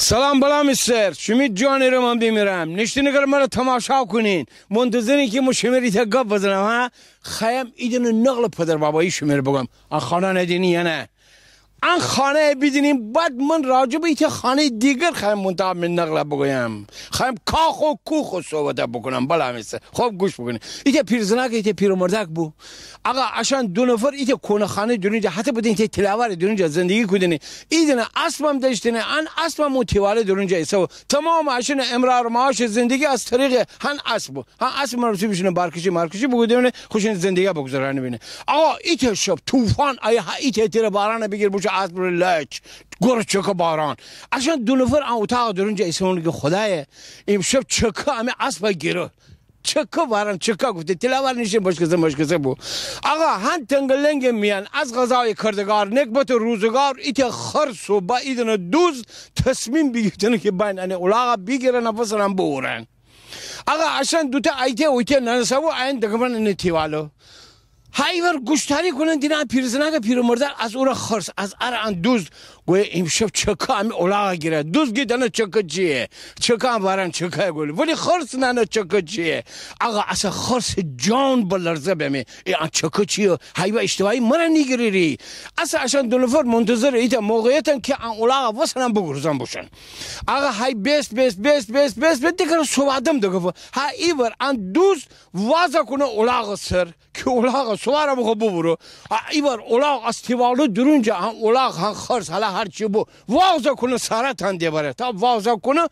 سلام بالا مستر شمید جانی رو من بیمیرم نشتی نگر مرا تماشا کنین منتظرین که شمیری تا گپ بزنم ها خیم ایدن نقل پدر بابایی شمیر بگم آن خانه ندینی یا نه آن خانه بیدینیم بعد من راجب ایت خانه دیگر خیم منتاب من نقل بگویم خیم کاخ و کوخ و صحبت بکنم بالا مستر خوب گوش بکنین ایت پیرزنک ایت پیرمردک بو آقا عشان دو نفر ایت کونه خانه دونجا حتی بدین ایت تلاوار دونجا زندگی کردنی ایدن اسبم داشتنه آن اسبم متواله دونجا ایسا تمام عشان امرار معاش زندگی از طریق هن اسب هن اسب مرسی بشینه بارکشی مارکشی بگودونه خوشین زندگی بگذارن بینه آقا ایت شب طوفان آیا ایت تیر باران بگیر بوش اسب لچ گور چکه باران عشان دو نفر آن اتاق دونجا ایسا که خدایه این شب چکه همه اسب گیره چکه باران چکه گفته تلاوار نیشین مشکسه بو آقا هن تنگلنگ میان از غذای کردگار نکبت روزگار ایت خرس و با ایدن دوز تصمیم بگیرن که بین انه اولاغا بگیرن نفسن بورن آقا عشان دوتا ایته ویته ننسابو این دکمرن انه تیوالو هایور گوشتاری کنن دینا پیرزنک پیرمردر از اون خرس از ار دوز گوی امشب چکه همه اولاغا گیره دوز گیدن چکه چیه چکه هم بارن چکه گولی ولی خرس نه چکه چیه آقا اصلا خرس جان بلرزه بمی این چکه چیه هایور اشتباهی مرا نیگیری اصلا عشان دو نفر منتظر ایتا موقعیتن که ان اولاغا وصلن بگرزن باشن آقا های بیست دیگر صحبتم دگفه هایور ان دوز وازا کنه اولاغا سر که اولاغا سواره بخو ببرو ایبار اولاغ از تیوالو درونجا هم اولاغ هم خرس حالا هرچی بو واضح کنه سرت هنده بره تا واضح کنه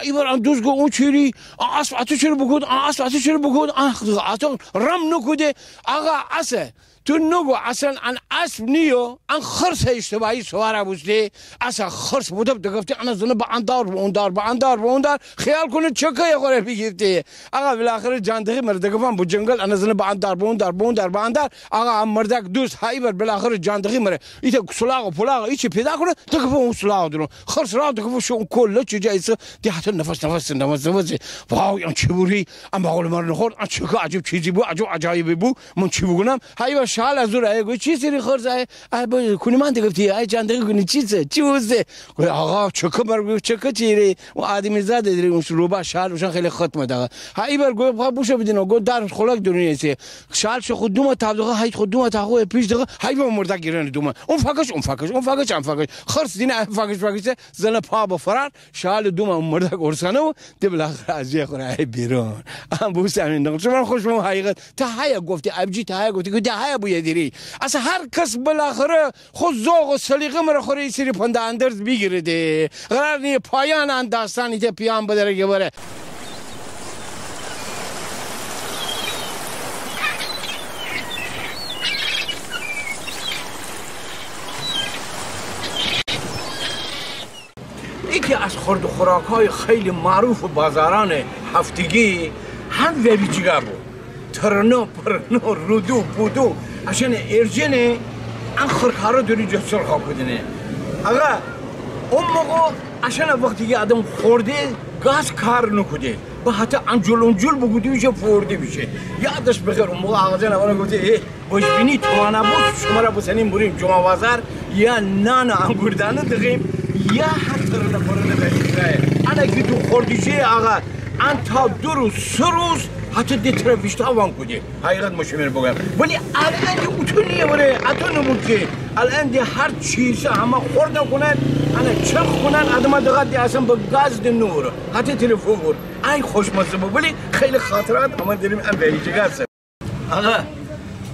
ایبار ان دوزگو اون چیری اسب اتو چرا بگود اسب اتو چرا بگود اتو رم نکوده آقا اسه تو نگو اصلا ان اسب نیو ان خرس اشتباهی سواره بوده اصلا خرس بوده دگفته انا زنه با اندار با اندار خیال کنه چکه یه خوره بگیرته آقا بالاخره جاندقی مرده گفتم بو جنگل انا زنه با اندار با اندار آقا هم مردک دوست هایبر بالاخره جاندقی مره ایت سلاغ و پلاغ ایچی پیدا کنه دگفته اون سلاغ درون خرس را دگفته شو اون کله چه جایسه دی حتی نفس واو این چی بوری اما قول مر نخورد ان چکه عجب چیزی بو عجایبی بو من چی بگم هایبر شال از اون گوی چی سری خرس ای کنی من دگفتی ای جاندقی کنی چیزه چی بوده گوی آقا چکه مرگو چکه چیری و آدمی زاده داری اون روبا شال روشن خیلی ختمه داره هایبر گوی بوشه بدین گو در خلاق دنیاست شال شو خود دوم تابلغه های خود دوم تاخو پیش دغه هایبر مرده گیرن دوم اون فاکش خرس دینه فاکش زنه پا با فرار شال دوم مرده گرسنه و دی بالاخره از یه خوره بیرون ام بوس همین نقش من خوشم حقیقت تا هيا گفتی ابجی تا هيا گفتی که ده هيا بو یدیری اصلا هر کس بالاخره خود ذوق و سلیقه مر خوره سری پنده اندرز بگیرده قرار نی پایان ان داستان ایت پیام بدره گبره یکی از خورد و خوراک‌های خیلی معروف و بازاران هفتگی هم ویبیچیگا بود ترنو پرنو رودو بودو عشان ارجنه ان خورکارو دوری جسر خواب بدنه اگه اون موقع عشان وقتی که آدم خورده گاز کار نکده با حتی انجول بگودی میشه فورده میشه یادش بخیر اون موقع آقازه نوانه گفته باش بینی توانه بود شما را بسنیم بریم جمعه بازار یا نان انگوردانه دقیم یا هر طرف پرنده بگیره انا که تو خوردیشه آقا ان تا 2 روز 3 روز حتی دی طرفش تاوان کده حقیقت مشمیر بگم ولی الان دی اوتو نیه بره اتو نمود که الان دی هر چیزه همه خورده کنن انا چرخ کنن آدم دقیق دی اصلا با گاز دی نور حتی تلفون بود ای خوشمزه بود ولی خیلی خاطرات اما داریم ام بیجگاه است آقا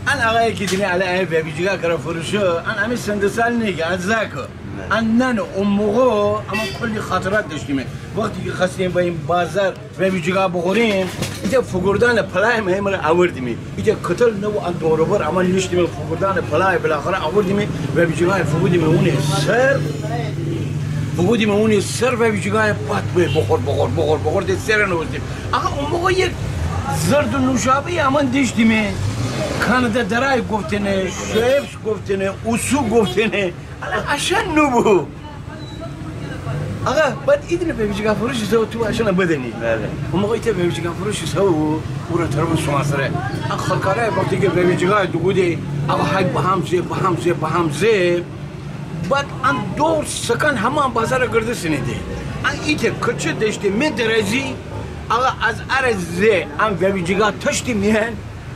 ان آقایی که دینی الان بیجگاه کرا فروشو ان امی سندسال نیگه از زاکو ان اون موقع اما کلی خاطرات داشتیم وقتی که خواستیم با این بازار بیجگاه بخوریم ایت فگردان پلای مهمه آوردیم ایت کتل نو ان دوروبر اما نشتیم فگردان پلای بالاخره آوردیم بیجگاه فگودیم اون سر بیجگاه پات بخور دی سر نوستیم آقا اون موقع یک زرد و نوشابه اما داشتیم کانادا درای گفتنه شیبس گفتنه اوسو گفتنه عشان نبو آقا بعد ایدن بیجگاه فروشی سو تو عشان بدنی اون موقع ایت بیجگاه فروشی سو او را طرف شما سره خالکاره وقتی که بیجگاه دوگوده آقا های با هم زه بعد ان 2 سکن همان بازار گرده سنیده ایت کچه داشتی مدرزی آقا از ارزه ام گویجیگا تشتی میهن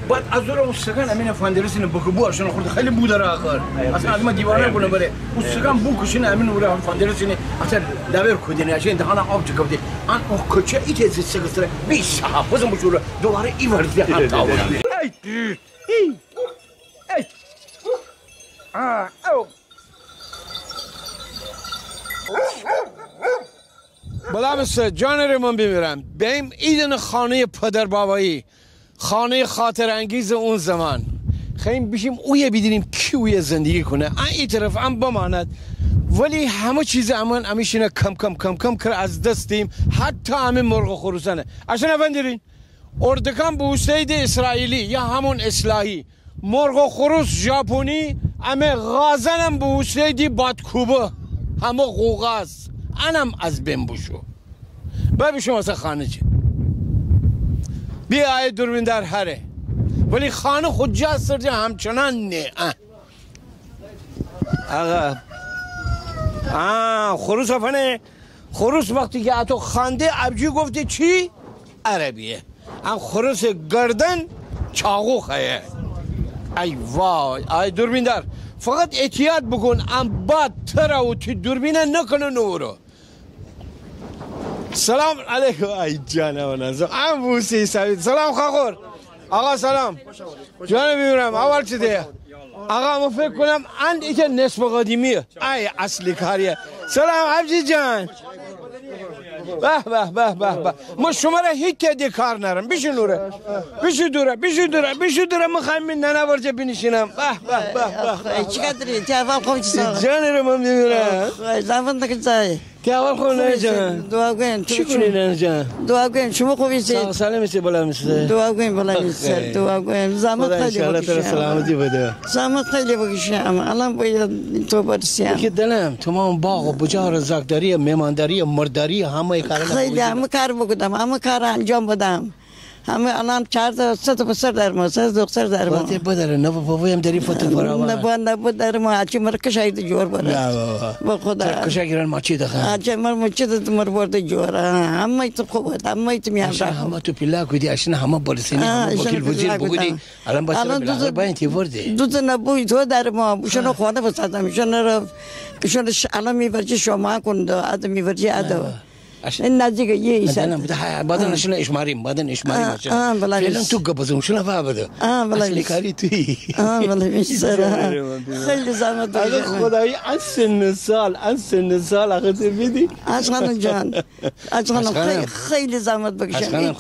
بعد از اون سگان امین فاندرسین بکبو اشون خورد خیلی بود داره آخر اصلا از ما دیوانه کنه بره اون سگان بو کشین امین ورا فاندرسین اصلا دبر کدینه اشین دهانا آب چکوتی آن او کچه ایت از سگستره بیش حافظم بشوره دوباره ای ورزی هم تاول ای او بلامسته جان من بمیرم بیم ایدن خانه پدر بابایی خانه خاطر انگیز اون زمان خیلی بشیم اویه بیدینیم کی اویه زندگی کنه این طرف هم بماند ولی همه چیز امان امیشینه کم کر از دستیم حتی همین مرغ خروسانه اشن افندیرین اردکان به سید اسرائیلی یا همون اصلاحی مرغ خروس ژاپنی همه غازنم به سیدی بادکوبه همه غوغاز انم از بین بشو ببیشم واسه خانه چه بیا ای دوربین در هره ولی خانه خود جا سرجه همچنان نه آقا خروس افنه خروس وقتی که اتو خانده ابجی گفته چی؟ عربیه هم خروس گردن چاقو خیه ای وای ای دوربین در فقط احتیاط بکن ام بعد تراو تی دوربینه نکنه نورو سلام علیکم ای جانم نازم ام بوسی سوید سلام خاخور آقا سلام جانم میبرم اول چه دیه آقا ما فکر کنم اند ایتا نصف قدیمیه ای اصلی کاریه سلام عبجی جان به ما شما را هیچ کدی کار نرم بیشی نوره بیشی دوره میخوایم من ننورجه بینشینم به چقدری تیافال خوب چیزا جانی رو من بمیرم زمان دکتای تیافال خوب نه جان دعا گوین چی کنی نه جان دعا گوین شما خوبی سید سلامتی بالا میسته دعا گوین بالا میسته دعا گوین زمان خیلی بکشم سلامتی بده زمان خیلی بکشم الان باید تو برسیم که دلم تمام باغ و بجار زاکداری مهمانداری مرداری همه کار خیلی همه کار بکدم همه کار انجام بدم همه الان 4 تا 3 تا پسر در ما 3 دختر در ما وقتی بدر نه بابا هم داری فوت فرا نه در ما اچ مرکش اید جور بره نه با خدا کشاگران ماچی دخه اچ ماچی د مر برده جور همه تو خوب همه تو میان همه تو پیلا کودی اشنا همه برسینی همه وکیل وزیر بگودی الان بس باید تی ورده دو تا نبوی تو در ما شنو خانه بساتم شنو الان میورجی شما کن دو ادم میورجی ادو این نزدیک یه ایسا بعدن اشنا اشماریم فعلا تو قبضم شنو فابده اصلی کاری توی ولی میسر خیلی زحمت داشتم خدایی از سن سال آخه بیدی اشغان جان اشغان خیلی زحمت بکشم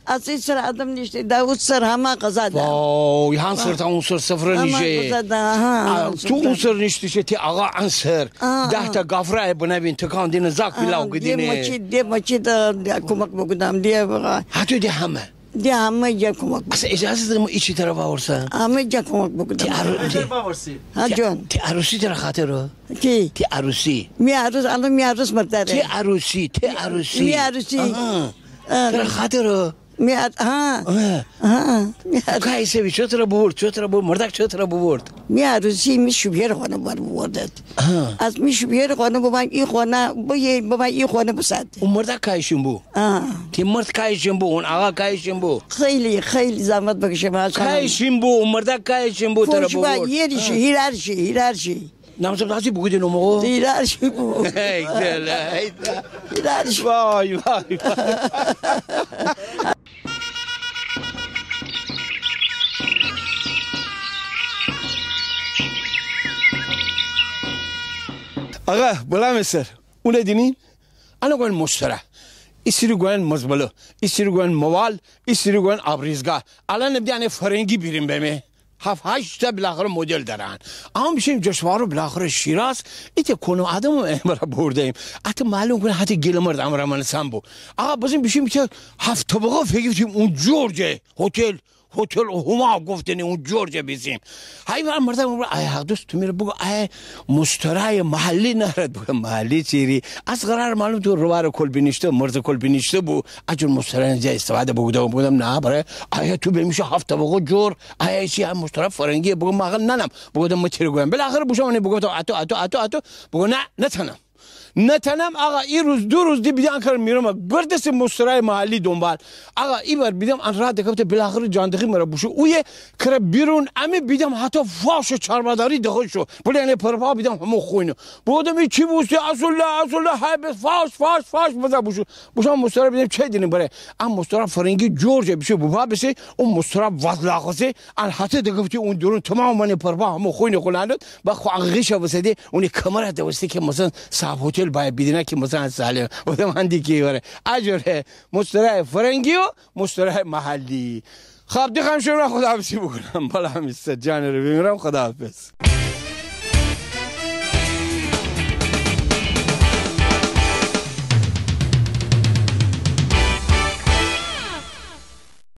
از این سر آدم نیست داوود سر همه قضا داد وای هان سر تا اون سر سفر نیشه تو اون سر نیستی تی آقا انسر 10 تا گافره بنابین تکان دین زاک بلاو گدینه دی مچی دا کمک بگودم دی بقا هاتو دی همه جا کمک اصلا اجازه دارم ایچی طرف آورسن همه جا کمک بگودم ها جان تی عروسی تر خاطر رو کی تی عروسی می عروس مرداره تی عروسی تر خاطر رو کای سوی چطور برد مردک چطور برد می عروسی می شویر خانه بردد از می شویر خانه با این خانه بسد اون مردک کایشون بو تی مرد کایشون بو اون آقا کایشون بو خیلی زحمت بکشم کایشون بو اون مردک کایشون بو تر برد هیرارشی نامزم داشتی بگویدی نمو هیرارشی بو هیرارشی وای آقا بلا مصر اون دینین انا گوین مشتره ایسری گوین مزبله ایسری گوین موال ایسری گوین آبریزگاه الان نبدیانه فرنگی بیریم بمه 7-8 تا بالاخره مدل دارن اما میشیم جشنواره بالاخره شیراز ایت کنو آدم امرا بردیم حتی معلوم کنه حتی گلمرد امرا من سامبو آقا بازم بشیم که 7 طبقه فکر کنیم اون جورجه هتل هما گفتنی اون جورجه بیزیم های من مردم ای حق دوست تو میره بگو ای مشترای محلی نرد بگم محلی چیری از قرار معلوم تو روار کل بینشته مرز کل بینشته بو اجور مشترای جای استفاده بگودم نه برای ای تو بمیشه 7 طبقه جور ای چی هم مشترا فرنگی بگم ماقل ننم بگودم ما چی رو گویم بالاخره بوشم بگم اتو بگو نه نتنم نه تنم آقا این روز دو روز دی بیدم کردم میرم گردس مسترای محلی دنبال آقا این بار بیدم آن راه دکبت بالاخره جاندخی مرا بوشه اوی کره بیرون امی بیدم حتی فاش چرمداری دخل شو ولی یعنی پرپا بیدم همون خوینه بودم این چی بوسته اصلا های فاش بذار بوشم مسترا بیدم چه دینیم بره ام مسترا فرنگی جورج بشه بابا بشه اون مسترا وزلاخسه ان حتی دکبت اون درون تمام من پرپا همون خوینه کلاند با خو عقیش وسدی اونی کمره دوستی که مثلا صاحب هتل باید بیدینه که مثلا ساله بودم هندی کی وره اجره مسترا فرنگی و مسترا محلی خب دیگه همشون را خداحافظی بکنم بالا همیست جان رو بمیرم خداحافظ